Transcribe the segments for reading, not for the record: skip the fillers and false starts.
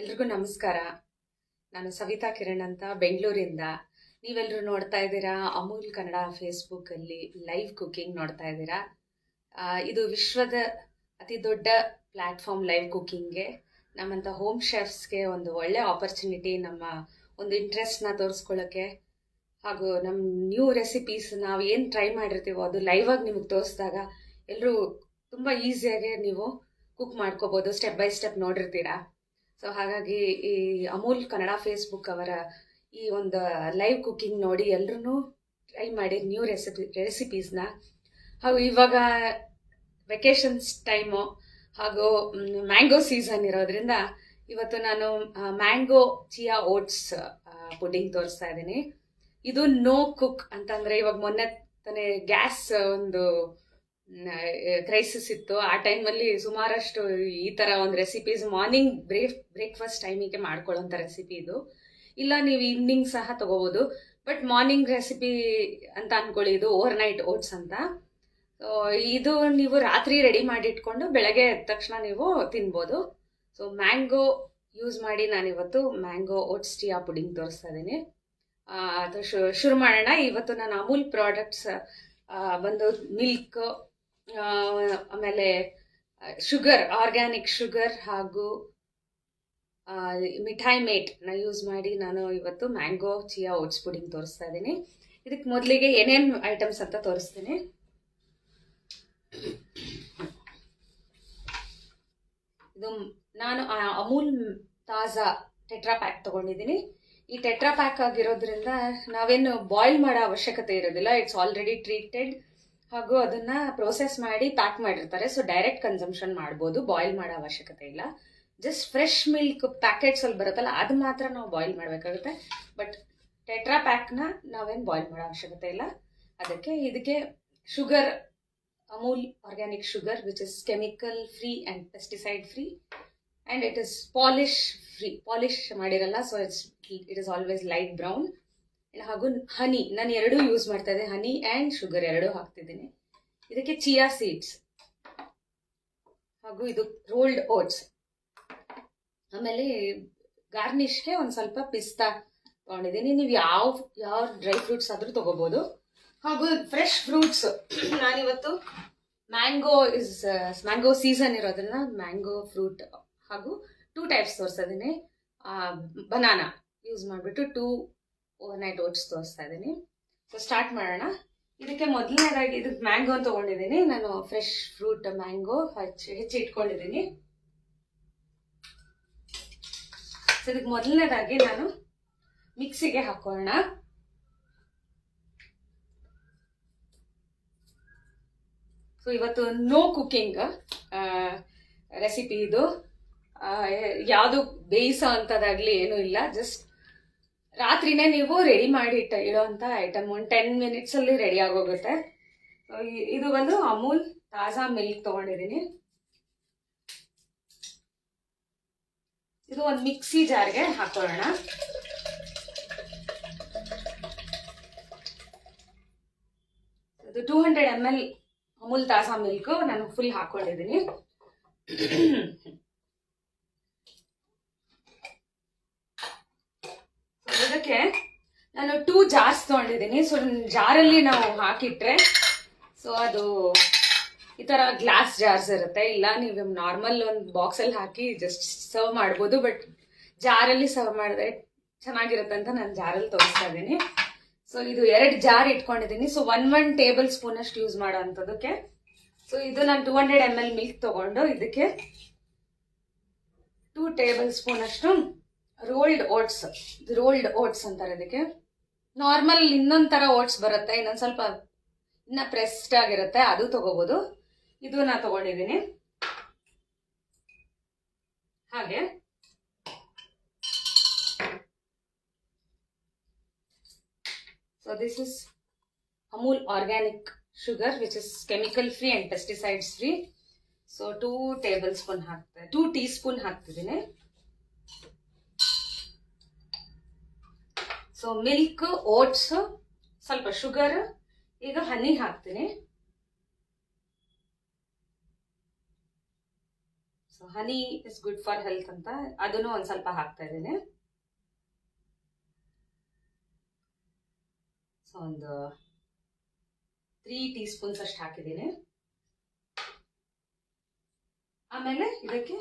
ಎಲ್ರಿಗೂ ನಮಸ್ಕಾರ. ನಾನು ಸವಿತಾ ಕಿರಣ್ ಅಂತ ಬೆಂಗಳೂರಿಂದ. ನೀವೆಲ್ಲರೂ ನೋಡ್ತಾ ಇದ್ದೀರಾ ಅಮೂಲ್ ಕನ್ನಡ ಫೇಸ್ಬುಕ್ಕಲ್ಲಿ ಲೈವ್ ಕುಕಿಂಗ್ ನೋಡ್ತಾ ಇದ್ದೀರಾ. ಇದು ವಿಶ್ವದ ಅತಿ ದೊಡ್ಡ ಪ್ಲ್ಯಾಟ್ಫಾರ್ಮ್ ಲೈವ್ ಕುಕಿಂಗ್ಗೆ. ನಮ್ಮಂಥ ಹೋಮ್ ಶೆಫ್ಸ್ಗೆ ಒಂದು ಒಳ್ಳೆ ಆಪರ್ಚುನಿಟಿ, ನಮ್ಮ ಒಂದು ಇಂಟ್ರೆಸ್ಟ್ನ ತೋರಿಸ್ಕೊಳ್ಳೋಕ್ಕೆ ಹಾಗೂ ನಮ್ಮ ನ್ಯೂ ರೆಸಿಪೀಸ್ ನಾವು ಏನು ಟ್ರೈ ಮಾಡಿರ್ತೀವೋ ಅದು ಲೈವಾಗಿ ನಿಮಗೆ ತೋರಿಸಿದಾಗ ಎಲ್ಲರೂ ತುಂಬ ಈಸಿಯಾಗಿ ನೀವು ಕುಕ್ ಮಾಡ್ಕೋಬೋದು. ಸ್ಟೆಪ್ ಬೈ ಸ್ಟೆಪ್ ನೋಡಿರ್ತೀರಾ. ಸೊ ಹಾಗಾಗಿ ಈ ಅಮೂಲ್ ಕನ್ನಡ ಫೇಸ್ಬುಕ್ ಅವರ ಈ ಒಂದು ಲೈವ್ ಕುಕಿಂಗ್ ನೋಡಿ ಎಲ್ಲರೂ ಟ್ರೈ ಮಾಡಿ ನ್ಯೂ ರೆಸಿಪೀಸ್ನ. ಹಾಗೂ ಇವಾಗ ವೆಕೇಶನ್ಸ್ ಟೈಮು ಹಾಗೂ ಮ್ಯಾಂಗೋ ಸೀಸನ್ ಇರೋದ್ರಿಂದ ಇವತ್ತು ನಾನು ಮ್ಯಾಂಗೋ ಚಿಯಾ ಓಟ್ಸ್ ಪುಡ್ಡಿಂಗ್ ತೋರಿಸ್ತಾ ಇದ್ದೀನಿ. ಇದು ನೋ ಕುಕ್ ಅಂತಂದರೆ, ಇವಾಗ ಮೊನ್ನೆ ತಾನೇ ಗ್ಯಾಸ್ ಒಂದು ಕ್ರೈಸಿಸ್ ಇತ್ತು. ಆ ಟೈಮಲ್ಲಿ ಸುಮಾರಷ್ಟು ಈ ಥರ ಒಂದು ರೆಸಿಪೀಸ್ ಮಾರ್ನಿಂಗ್ ಬ್ರೇಕ್ಫಾಸ್ಟ್ ಟೈಮಿಗೆ ಮಾಡ್ಕೊಳ್ಳೋಂಥ ರೆಸಿಪಿ ಇದು. ಇಲ್ಲ ನೀವು ಈವ್ನಿಂಗ್ ಸಹ ತಗೋಬೋದು, ಬಟ್ ಮಾರ್ನಿಂಗ್ ರೆಸಿಪಿ ಅಂತ ಅಂದ್ಕೊಳ್ಳಿ. ಇದು ಓವರ್ ನೈಟ್ ಓಟ್ಸ್ ಅಂತ. ಇದು ನೀವು ರಾತ್ರಿ ರೆಡಿ ಮಾಡಿ ಇಟ್ಕೊಂಡು ಬೆಳಗ್ಗೆ ಎದ್ದ ತಕ್ಷಣ ನೀವು ತಿನ್ಬೋದು. ಸೊ ಮ್ಯಾಂಗೋ ಯೂಸ್ ಮಾಡಿ ನಾನಿವತ್ತು ಮ್ಯಾಂಗೋ ಓಟ್ಸ್ ಚಿಯಾ ಪುಡಿಂಗ್ ತೋರಿಸ್ತಾ ಇದ್ದೀನಿ. ಅದು ಶುರು ಮಾಡೋಣ. ಇವತ್ತು ನಾನು ಅಮೂಲ್ ಪ್ರಾಡಕ್ಟ್ಸ್ ಬಂದು ಮಿಲ್ಕ್, ಆಮೇಲೆ ಶುಗರ್, ಆರ್ಗ್ಯಾನಿಕ್ ಶುಗರ್ ಹಾಗೂ ಮಿಠಾಯಿ ಮೇಟ್ನ ಯೂಸ್ ಮಾಡಿ ನಾನು ಇವತ್ತು ಮ್ಯಾಂಗೋ ಚಿಯಾ ಓಟ್ಸ್ ಪುಡಿಂಗ್ ತೋರಿಸ್ತಾ ಇದ್ದೀನಿ. ಇದಕ್ಕೆ ಮೊದಲಿಗೆ ಏನೇನು ಐಟಮ್ಸ್ ಅಂತ ತೋರಿಸ್ತೀನಿ. ಇದು ನಾನು ಅಮೂಲ್ ತಾಜಾ ಟೆಟ್ರಾ ಪ್ಯಾಕ್ ತಗೊಂಡಿದ್ದೀನಿ. ಈ ಟೆಟ್ರಾ ಪ್ಯಾಕ್ ಆಗಿರೋದ್ರಿಂದ ನಾವೇನು ಬಾಯ್ಲ್ ಮಾಡೋ ಅವಶ್ಯಕತೆ ಇರೋದಿಲ್ಲ. ಇಟ್ಸ್ ಆಲ್ರೆಡಿ ಟ್ರೀಟೆಡ್ ಹಾಗೂ ಅದನ್ನ ಪ್ರೋಸೆಸ್ ಮಾಡಿ ಪ್ಯಾಕ್ ಮಾಡಿರ್ತಾರೆ. ಸೊ ಡೈರೆಕ್ಟ್ ಕನ್ಸಂಪ್ಷನ್ ಮಾಡ್ಬೋದು, ಬಾಯ್ಲ್ ಮಾಡೋ ಅವಶ್ಯಕತೆ ಇಲ್ಲ. ಜಸ್ಟ್ ಫ್ರೆಶ್ ಮಿಲ್ಕ್ ಪ್ಯಾಕೆಟ್ಸ್ ಅಲ್ಲಿ ಬರುತ್ತಲ್ಲ, ಅದು ಮಾತ್ರ ನಾವು ಬಾಯ್ಲ್ ಮಾಡಬೇಕಾಗುತ್ತೆ. ಬಟ್ ಟೆಟ್ರಾ ಪ್ಯಾಕ್ನ ನಾವೇನು ಬಾಯ್ಲ್ ಮಾಡೋ ಅವಶ್ಯಕತೆ ಇಲ್ಲ. ಇದಕ್ಕೆ sugar, Amul organic sugar which is chemical free and pesticide free and it is polish free. Polish ಮಾಡಿರಲ್ಲ, so it is always light brown. ಹಾಗೂ ಹನಿ, ನಾನು ಎರಡೂ ಯೂಸ್ ಮಾಡ್ತಾ ಇದ್ದೆ, ಹನಿ ಆ್ಯಂಡ್ ಶುಗರ್ ಎರಡೂ ಹಾಕ್ತಿದ್ದೀನಿ. ಇದಕ್ಕೆ ಚಿಯಾ ಸೀಡ್ಸ್ ಹಾಗೂ ಇದು ರೋಲ್ಡ್ ಓಟ್ಸ್. ಆಮೇಲೆ ಗಾರ್ನಿಷ್ಗೆ ಒಂದು ಸ್ವಲ್ಪ ಪಿಸ್ತಾ ತೊಗೊಂಡಿದ್ದೀನಿ. ನೀವು ಯಾವ ಡ್ರೈ ಫ್ರೂಟ್ಸ್ ಆದರೂ ತೊಗೋಬೋದು. ಹಾಗೂ ಫ್ರೆಶ್ ಫ್ರೂಟ್ಸ್, ನಾನಿವತ್ತು ಮ್ಯಾಂಗೋ ಸೀಸನ್ ಇರೋದ್ರಿಂದ ಮ್ಯಾಂಗೋ ಫ್ರೂಟ್ ಹಾಗೂ 2 ಟೈಪ್ಸ್ ತೋರಿಸ್ತಿದ್ದೀನಿ. ಬನಾನಾ ಯೂಸ್ ಮಾಡಿಬಿಟ್ಟು 2 ಓವರ್ ನೈಟ್ ಓಟ್ಸ್ ತೋರಿಸ್ತಾ ಇದ್ದೀನಿ. ಸೊ ಸ್ಟಾರ್ಟ್ ಮಾಡೋಣ. ಇದಕ್ಕೆ ಮೊದಲನೇದಾಗಿ ಇದಕ್ಕೆ ಮ್ಯಾಂಗೋ ತೊಗೊಂಡಿದ್ದೀನಿ ನಾನು. ಫ್ರೆಶ್ ಫ್ರೂಟ್ ಮ್ಯಾಂಗೋ ಹೆಚ್ಚಿ ಇಟ್ಕೊಂಡಿದ್ದೀನಿ. ಸೊ ಇದಕ್ಕೆ ಮೊದಲನೇದಾಗಿ ನಾನು ಮಿಕ್ಸಿಗೆ ಹಾಕೋಣ. ಸೊ ಇವತ್ತು ನೋ ಕುಕಿಂಗ್ ರೆಸಿಪಿ ಇದು. ಯಾವುದು ಬೇಯಿಸೋ ಅಂಥದ್ದಾಗಲಿ ಏನೂ ಇಲ್ಲ. ಜಸ್ಟ್ ರಾತ್ರಿನೇ ನೀವು ರೆಡಿ ಮಾಡಿ ಇಡೋವಂಥ ಐಟಮ್. ಒಂದು 10 ಮಿನಿಟ್ಸಲ್ಲಿ ರೆಡಿ ಆಗೋಗುತ್ತೆ. ಇದು ಬಂದು ಅಮೂಲ್ ತಾಜಾ ಮಿಲ್ಕ್ ತೊಗೊಂಡಿದ್ದೀನಿ. ಇದು ಒಂದು ಮಿಕ್ಸಿ ಜಾರ್ಗೆ ಹಾಕೊಳ್ಳೋಣ. ಇದು 200 ml ಅಮೂಲ್ ತಾಜಾ ಮಿಲ್ಕ್ ನಾನು ಫುಲ್ ಹಾಕೊಂಡಿದ್ದೀನಿ. ಇದಕ್ಕೆ ನಾನು 2 ಜಾರ್ಸ್ ತೊಗೊಂಡಿದ್ದೀನಿ. ಸೊ ಜಾರಲ್ಲಿ ನಾವು ಹಾಕಿಟ್ರೆ, ಸೊ ಅದು ಈ ಥರ ಗ್ಲಾಸ್ ಜಾರ್ಸ್ ಇರುತ್ತೆ. ಇಲ್ಲ ನೀವು ನಾರ್ಮಲ್ ಒಂದು ಬಾಕ್ಸಲ್ಲಿ ಹಾಕಿ ಜಸ್ಟ್ ಸರ್ವ್ ಮಾಡ್ಬೋದು, ಬಟ್ ಜಾರಲ್ಲಿ ಸರ್ವ್ ಮಾಡಿದ್ರೆ ಚೆನ್ನಾಗಿರುತ್ತೆ ಅಂತ ನಾನು ಜಾರಲ್ಲಿ ತೋರಿಸ್ತಾ ಇದ್ದೀನಿ. ಸೊ ಇದು 2 ಜಾರ್ ಇಟ್ಕೊಂಡಿದ್ದೀನಿ. ಸೊ 1 ಟೇಬಲ್ ಸ್ಪೂನ್ ಅಷ್ಟು ಯೂಸ್ ಮಾಡೋ ಅಂಥದಕ್ಕೆ. ಸೊ ಇದು ನಾನು 200 ml ಮಿಲ್ಕ್ ತೊಗೊಂಡು ಇದಕ್ಕೆ 2 ಟೇಬಲ್ ಸ್ಪೂನ್ ಅಷ್ಟು ರೋಲ್ಡ್ ಓಟ್ಸ್ ಅಂತಾರೆ ಇದಕ್ಕೆ. ನಾರ್ಮಲ್ ಇನ್ನೊಂದು ಥರ ಓಟ್ಸ್ ಬರುತ್ತೆ, ಇನ್ನೊಂದು ಸ್ವಲ್ಪ ಇನ್ನ ಪ್ರೆಸ್ಡ್ ಆಗಿರುತ್ತೆ, ಅದು ತಗೋಬೋದು. ಇದು ನಾನು ತಗೊಂಡಿದ್ದೀನಿ. ಹಾಗೆ so this is Amul organic sugar which is chemical free and pesticides free. So 2 tablespoon 2 teaspoon ಹಾಕ್ತಿದ್ದೀನಿ. ಸೊ ಮಿಲ್ಕ್, ಓಟ್ಸ್, ಸ್ವಲ್ಪ ಶುಗರ್, ಈಗ ಹನಿ ಹಾಕ್ತೀನಿ. So honey is good for health ಅಂತ ಅದನ್ನು ಒಂದು ಸ್ವಲ್ಪ ಹಾಕ್ತಾ ಇದ್ದೀನಿ. ಸೊ ಒಂದು 3 ಟೀ ಸ್ಪೂನ್ಸ್ ಅಷ್ಟು ಹಾಕಿದ್ದೀನಿ. ಆಮೇಲೆ ಇದಕ್ಕೆ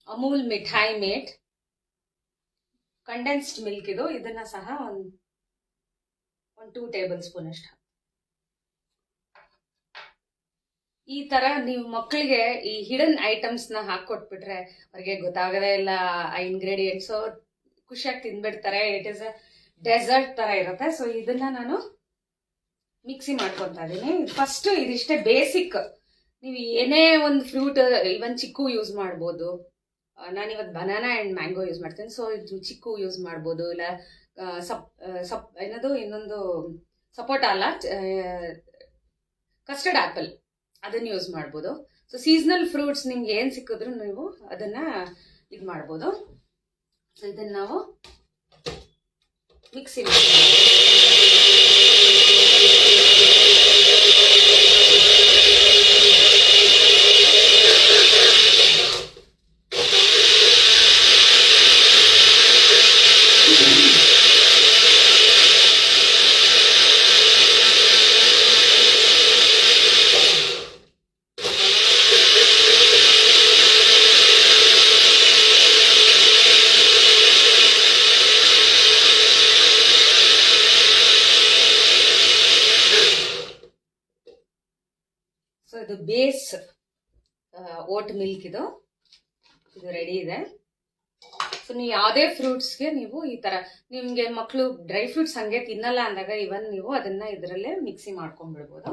ಅಮೂಲ್ ಮಿಠಾಯಿ ಮೇಟ್ ಕಂಡೆನ್ಸ್ಡ್ ಮಿಲ್ಕ್ ಇದು, ಇದನ್ನ ಸಹ ಒಂದು 2 ಟೇಬಲ್ ಸ್ಪೂನ್ ಅಷ್ಟು. ಈ ತರ ನೀವು ಮಕ್ಕಳಿಗೆ ಈ ಹಿಡನ್ ಐಟಮ್ಸ್ ನ ಹಾಕೊಟ್ಬಿಟ್ರೆ ಅವ್ರಿಗೆ ಗೊತ್ತಾಗದೇ ಇಲ್ಲ ಆ ಇಂಗ್ರೀಡಿಯೆಂಟ್ಸ್, ಖುಷಿಯಾಗಿ ತಿನ್ಬಿಡ್ತಾರೆ. ಇಟ್ ಇಸ್ ಅ ಡೆಸರ್ಟ್ ತರ ಇರುತ್ತೆ. ಸೊ ಇದನ್ನ ನಾನು ಮಿಕ್ಸಿ ಮಾಡ್ಕೊತಾ ಇದೀನಿ. ಫಸ್ಟ್ ಇದಿಷ್ಟೇ ಬೇಸಿಕ್. ನೀವು ಏನೇ ಒಂದು ಫ್ರೂಟ್, ಇವನ್ ಚಿಕ್ಕು ಯೂಸ್ ಮಾಡ್ಬೋದು. ನಾನಿವತ್ತು ಬನಾನಾ ಅಂಡ್ ಮ್ಯಾಂಗೋ ಯೂಸ್ ಮಾಡ್ತೇನೆ. ಸೊ ಇದು ಚಿಕ್ಕು ಯೂಸ್ ಮಾಡ್ಬೋದು, ಇಲ್ಲ ಏನದು ಇನ್ನೊಂದು ಸಪೋಟ ಅಲ್ಲ, ಕಸ್ಟರ್ಡ್ ಆಪಲ್ ಅದನ್ನ ಯೂಸ್ ಮಾಡ್ಬೋದು. ಸೊ ಸೀಸನಲ್ ಫ್ರೂಟ್ಸ್ ನಿಮ್ಗೆ ಏನ್ ಸಿಕ್ಕಿದ್ರು ನೀವು ಅದನ್ನ ಇದು ಮಾಡ್ಬೋದು. ಸೊ ಇದನ್ನ ನಾವು ಮಿಕ್ಸಿ ಮಾಡ್ತೀವಿ. ಸೊ ಇದು ಬೇಸ್ ಓಟ್ ಮಿಲ್ಕ್ ಇದು ರೆಡಿ ಇದೆ. ಸೊ ನೀವು ಯಾವುದೇ ಫ್ರೂಟ್ಸ್ಗೆ ನೀವು ಈ ತರ, ನಿಮ್ಗೆ ಮಕ್ಕಳು ಡ್ರೈ ಫ್ರೂಟ್ಸ್ ಹಂಗೆ ತಿನ್ನಲ್ಲ ಅಂದಾಗ ಇವನ್ ನೀವು ಅದನ್ನ ಇದರಲ್ಲೇ ಮಿಕ್ಸಿ ಮಾಡ್ಕೊಂಡ್ಬಿಡ್ಬೋದು,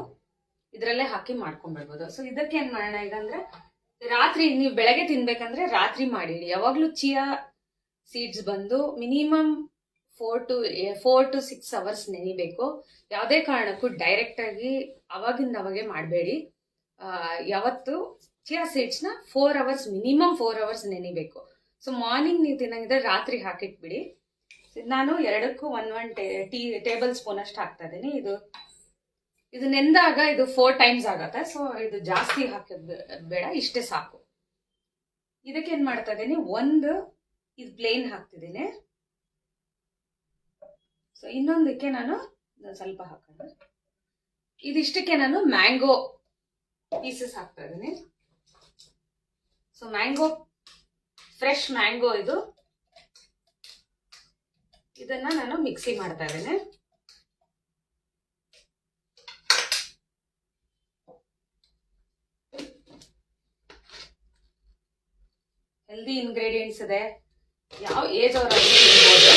ಇದರಲ್ಲೇ ಹಾಕಿ ಮಾಡ್ಕೊಂಡ್ಬಿಡ್ಬೋದು. ಸೊ ಇದಕ್ಕೆ ಏನ್ ಮಾಡೋಣ ಈಗ ಅಂದ್ರೆ, ರಾತ್ರಿ ನೀವು ಬೆಳಗ್ಗೆ ತಿನ್ಬೇಕಂದ್ರೆ ರಾತ್ರಿ ಮಾಡಿಡಿ. ಯಾವಾಗ್ಲೂ ಚಿಯಾ ಸೀಡ್ಸ್ ಬಂದು ಮಿನಿಮಮ್ 4 to 6 ಅವರ್ಸ್ ನೆನಿಬೇಕು. ಯಾವುದೇ ಕಾರಣಕ್ಕೂ ಡೈರೆಕ್ಟ್ ಆಗಿ ಅವಾಗಿಂದ ಅವಾಗೆ ಮಾಡಬೇಡಿ. ಯಾವತ್ತು ಚಿಯಾ ಸೀಡ್ಸ್ನ 4 ಅವರ್ಸ್ ಮಿನಿಮಮ್ 4 ಅವರ್ಸ್ ನೆನಿಬೇಕು. ಸೊ ಮಾರ್ನಿಂಗ್ ನೀವು ತಿನ್ನಂಗಿದ್ರೆ ರಾತ್ರಿ ಹಾಕಿಟ್ಬಿಡಿ. ನಾನು 2ಕ್ಕೂ 1 ಟೇಬಲ್ ಸ್ಪೂನ್ ಅಷ್ಟು ಹಾಕ್ತಾ ಇದ್ದೀನಿ. ಇದು ನೆಂದಾಗ ಇದು 4 ಟೈಮ್ಸ್ ಆಗತ್ತೆ. ಸೊ ಇದು ಜಾಸ್ತಿ ಹಾಕೋದು ಬೇಡ, ಇಷ್ಟೇ ಸಾಕು. ಇದಕ್ಕೆ ಏನ್ ಮಾಡ್ತಾ ಇದ್ದೀನಿ, ಇದು ಪ್ಲೇನ್ ಹಾಕ್ತಿದ್ದೀನಿ. ಸೊ ಇನ್ನೊಂದಕ್ಕೆ ನಾನು ಸ್ವಲ್ಪ ಹಾಕೋಣ. ಇದಿಷ್ಟಕ್ಕೆ ನಾನು ಮ್ಯಾಂಗೋ ಪೀಸಸ್ ಹಾಕ್ತಾ ಇದ್ದೀನಿ. ಸೊ ಮ್ಯಾಂಗೋ, ಫ್ರೆಶ್ ಮ್ಯಾಂಗೋ ಇದನ್ನ ನಾನು ಮಿಕ್ಸಿ ಮಾಡ್ತಾ ಇದ್ದೇನೆ. ಹೆಲ್ದಿ ಇಂಗ್ರೀಡಿಯೆಂಟ್ಸ್ ಇದೆ, ಯಾವ ಏಜ್ ಅವರಾದ್ರೂ ತಿನ್ಬೋದು.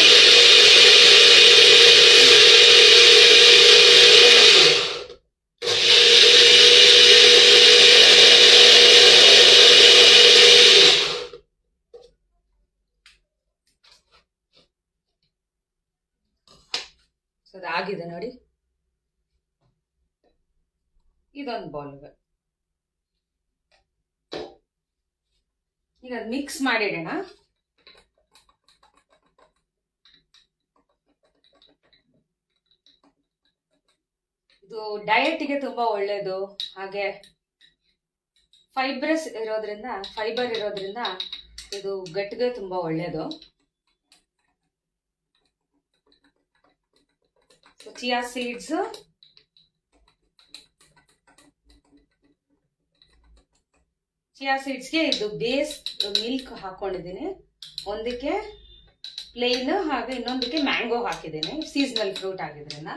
ಅದಾಗಿದೆ ನೋಡಿ, ಇದೊಂದು ಬೌಲ್ಗೆ ಈಗ ಮಿಕ್ಸ್ ಮಾಡಿಡೋಣ. ಇದು ಡಯಟ್ಗೆ ತುಂಬಾ ಒಳ್ಳೇದು. ಹಾಗೆ ಫೈಬರ್ ಇರೋದ್ರಿಂದ ಇದು ಗಟ್ಗೆ ತುಂಬಾ ಒಳ್ಳೇದು. ಚಿಯಾ ಸೀಡ್ಸ್ಗೆ ಇದು ಬೇಸ್ ಮಿಲ್ಕ್ ಹಾಕೊಂಡಿದ್ದೀನಿ. ಒಂದಕ್ಕೆ ಪ್ಲೇನ್, ಹಾಗೆ ಇನ್ನೊಂದಕ್ಕೆ ಮ್ಯಾಂಗೋ ಹಾಕಿದ್ದೀನಿ, ಸೀಸನಲ್ ಫ್ರೂಟ್ ಆಗಿದ್ರಿಂದ.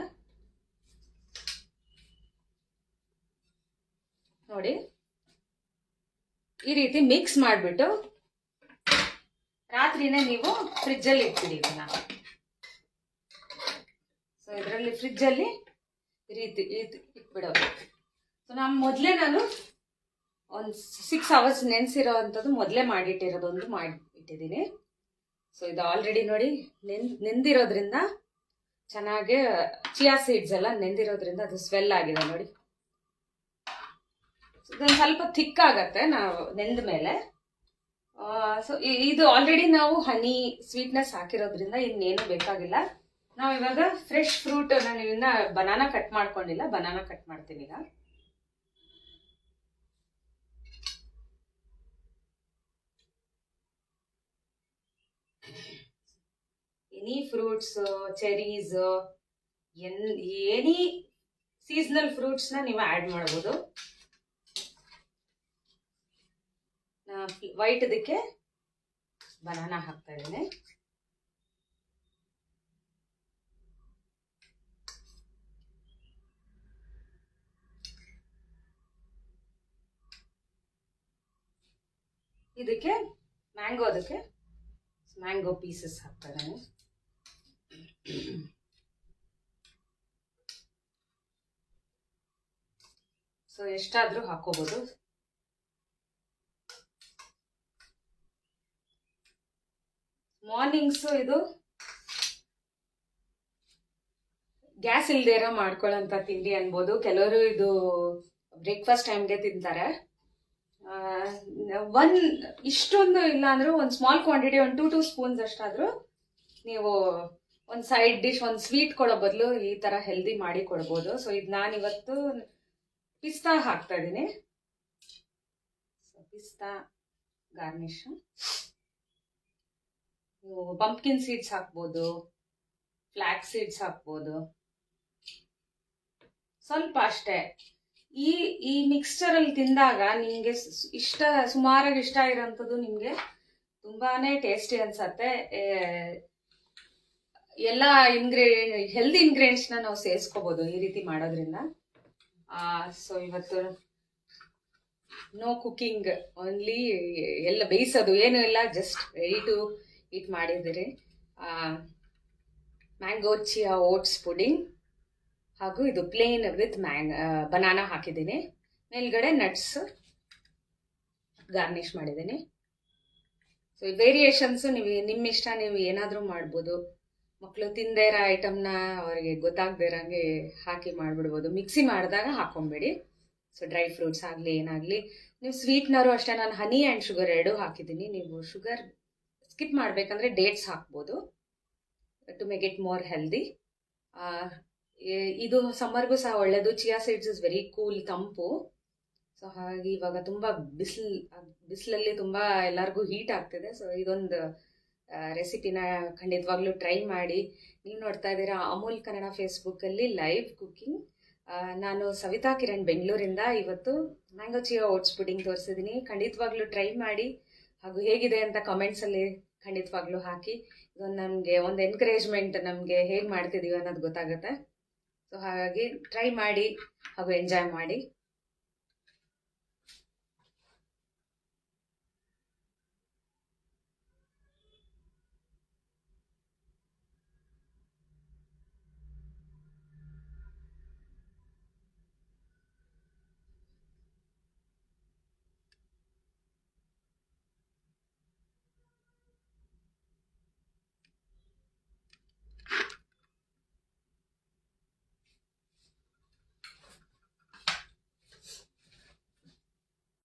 ನೋಡಿ, ಈ ರೀತಿ ಮಿಕ್ಸ್ ಮಾಡಿಬಿಟ್ಟು ರಾತ್ರಿನೇ ನೀವು ಫ್ರಿಜ್ಜಲ್ಲಿ ಇಟ್ಬಿಡಿ ಇದನ್ನ. ಸೊ ಇದರಲ್ಲಿ ಫ್ರಿಜ್ಜಲ್ಲಿ ಈ ರೀತಿ ಇಟ್ಬಿಡೋದು. ಸೊ ನಾನು ಒಂದು 6 ಅವರ್ಸ್ ನೆನೆಸಿರೋ ಅಂಥದ್ದು ಮೊದಲೇ ಮಾಡಿಟ್ಟಿರೋದೊಂದು ಮಾಡಿಟ್ಟಿದ್ದೀನಿ. ಸೊ ಇದು ಆಲ್ರೆಡಿ ನೋಡಿ ನೆಂದಿರೋದ್ರಿಂದ ಚೆನ್ನಾಗಿ, ಚಿಯಾ ಸೀಡ್ಸ್ ಎಲ್ಲ ನೆಂದಿರೋದ್ರಿಂದ ಅದು ಸ್ವೆಲ್ ಆಗಿದೆ ನೋಡಿ. ಇದೊಂದು ಸ್ವಲ್ಪ ಥಿಕ್ ಆಗತ್ತೆ ನಾವು ನೆಂದ ಮೇಲೆ. ಸೊ ಇದು ಆಲ್ರೆಡಿ ನಾವು ಹನಿ ಸ್ವೀಟ್ನೆಸ್ ಹಾಕಿರೋದ್ರಿಂದ ಇನ್ನೇನು ಬೇಕಾಗಿಲ್ಲ. ನಾವು ಇವಾಗ ಫ್ರೆಶ್ ಫ್ರೂಟ್, ನಾನು ಇನ್ನ ಬನಾನಾ ಕಟ್ ಮಾಡ್ಕೊಂಡಿಲ್ಲ, ಬನಾನಾ ಕಟ್ ಮಾಡ್ತೀನಿ ಈಗ. Any fruits, cherries, any seasonal ಫ್ರೂಟ್ಸ್ನ ನೀವು ಆ್ಯಡ್ ಮಾಡ್ಬೋದು. ವೈಟ್ ಇದಕ್ಕೆ ಬನಾನಾ ಹಾಕ್ತಾ ಇದ್ದೀನಿ. ಇದಕ್ಕೆ ಮ್ಯಾಂಗೋ ಪೀಸಸ್ ಹಾಕ್ತಾ ಇದ್ದೀನಿ. ಸೊ ಎಷ್ಟಾದ್ರೂ ಹಾಕೋಬಹುದು. ಮಾರ್ನಿಂಗ್ಸ್ ಇದು ಗ್ಯಾಸ್ ಇಲ್ದೇ ಇರೋ ಮಾಡ್ಕೊಳ್ಳೋಂಥ ತಿಂಡಿ ಅನ್ಬೋದು. ಕೆಲವರು ಇದು ಬ್ರೇಕ್ಫಾಸ್ಟ್ ಟೈಮ್ಗೆ ತಿಂತಾರೆ. ಇಷ್ಟೊಂದು ಇಲ್ಲ ಅಂದ್ರೂ ಒಂದು ಸ್ಮಾಲ್ ಕ್ವಾಂಟಿಟಿ, ಒಂದು 2 ಸ್ಪೂನ್ಸ್ ಅಷ್ಟಾದ್ರೂ ನೀವು ಒಂದು ಸೈಡ್ ಡಿಶ್, ಒಂದು ಸ್ವೀಟ್ ಕೊಡೋ ಬದಲು ಈ ತರ ಹೆಲ್ದಿ ಮಾಡಿ ಕೊಡ್ಬೋದು. ಸೊ ಇದು ನಾನಿವತ್ತು ಪಿಸ್ತಾ ಹಾಕ್ತಾ ಇದ್ದೀನಿ. ಪಿಸ್ತಾ ಗಾರ್ನಿಶ್. ನೀವು ಪಂಪ್ಕಿನ್ ಸೀಡ್ಸ್ ಹಾಕ್ಬೋದು, ಫ್ಲಾಕ್ಸ್ ಸೀಡ್ಸ್ ಹಾಕ್ಬೋದು, ಸ್ವಲ್ಪ ಅಷ್ಟೇ. ಈ ಮಿಕ್ಸ್ಚರ್ ಅಲ್ಲಿ ತಿಂದಾಗ ನಿಮ್ಗೆ ಸುಮಾರಾಗಿ ಇಷ್ಟ ಇರೋಂಥದ್ದು, ನಿಮ್ಗೆ ತುಂಬಾನೇ ಟೇಸ್ಟಿ ಅನ್ಸತ್ತೆ. ಎಲ್ಲ ಹೆಲ್ದಿ ಇಂಗ್ರೀಡಿಯೆಂಟ್ಸ್ ನಾವು ಸೇರಿಸ್ಕೋಬಹುದು ಈ ರೀತಿ ಮಾಡೋದ್ರಿಂದ. ಸೊ ಇವತ್ತು ನೋ ಕುಕಿಂಗ್, ಓನ್ಲಿ ಎಲ್ಲ ಬೇಯಿಸೋದು ಏನು ಇಲ್ಲ, ಜಸ್ಟ್ ರೆಡಿ ಟು ಈಟ್ ಮಾಡಿದ್ದೀರಿ. ಮ್ಯಾಂಗೋ ಚಿಯಾ ಓಟ್ಸ್ ಪುಡಿಂಗ್ ಹಾಗೂ ಇದು ಪ್ಲೇನ್ ವಿತ್ ಬನಾನಾ ಹಾಕಿದ್ದೀನಿ. ಮೇಲ್ಗಡೆ ನಟ್ಸ್ ಗಾರ್ನಿಶ್ ಮಾಡಿದ್ದೀನಿ. ಸೊ ಈ ವೇರಿಯೇಷನ್ಸ್ ನಿಮ್ಮ ಇಷ್ಟ, ನೀವು ಏನಾದರೂ ಮಾಡ್ಬೋದು. ಮಕ್ಕಳು ತಿಂದೇ ಇರೋ ಐಟಮ್ನ ಅವರಿಗೆ ಗೊತ್ತಾಗದೇ ಇರೋಂಗೆ ಹಾಕಿ ಮಾಡಿಬಿಡ್ಬೋದು. ಮಿಕ್ಸಿ ಮಾಡಿದಾಗ ಹಾಕೊಂಬೇಡಿ. ಸೊ ಡ್ರೈ ಫ್ರೂಟ್ಸ್ ಆಗಲಿ ಏನಾಗಲಿ, ನೀವು ಸ್ವೀಟ್ನರು ಅಷ್ಟೇ. ನಾನು ಹನಿ ಆ್ಯಂಡ್ ಶುಗರ್ 2 ಹಾಕಿದ್ದೀನಿ. ನೀವು ಶುಗರ್ ಸ್ಕಿಪ್ ಮಾಡಬೇಕಂದ್ರೆ ಡೇಟ್ಸ್ ಹಾಕ್ಬೋದು to make it more healthy. ಇದು ಸಮ್ಮರ್ಗೂ ಸಹ ಒಳ್ಳೆಯದು. Chia seeds is very cool, ತಂಪು. ಸೊ ಹಾಗಾಗಿ ಇವಾಗ ತುಂಬ ಬಿಸಿಲಲ್ಲಿ ತುಂಬ ಎಲ್ಲರಿಗೂ ಹೀಟ್ ಆಗ್ತಿದೆ. ಸೊ ಇದೊಂದು ರೆಸಿಪಿನ ಖಂಡಿತವಾಗ್ಲೂ ಟ್ರೈ ಮಾಡಿ. ನೀವು ನೋಡ್ತಾ ಇದ್ದೀರಾ ಅಮೂಲ್ ಕನ್ನಡ ಫೇಸ್ಬುಕ್ಕಲ್ಲಿ ಲೈವ್ ಕುಕಿಂಗ್. ನಾನು ಸವಿತಾ ಕಿರಣ್ ಬೆಂಗಳೂರಿಂದ ಇವತ್ತು ಮ್ಯಾಂಗೋ ಚಿಯಾ ಓಟ್ಸ್ ಪುಡಿಂಗ್ ತೋರಿಸಿದ್ದೀನಿ. ಖಂಡಿತವಾಗ್ಲೂ ಟ್ರೈ ಮಾಡಿ, ಹಾಗೂ ಹೇಗಿದೆ ಅಂತ ಕಮೆಂಟ್ಸಲ್ಲಿ ಖಂಡಿತವಾಗ್ಲೂ ಹಾಕಿ. ಇದೊಂದು ನಮಗೆ ಒಂದು ಎನ್ಕರೇಜ್ಮೆಂಟ್, ನಮಗೆ ಹೇಗೆ ಮಾಡ್ತಿದ್ದೀವಿ ಅನ್ನೋದು ಗೊತ್ತಾಗುತ್ತೆ. ಸೊ ಹಾಗಾಗಿ ಟ್ರೈ ಮಾಡಿ ಹಾಗೂ ಎಂಜಾಯ್ ಮಾಡಿ.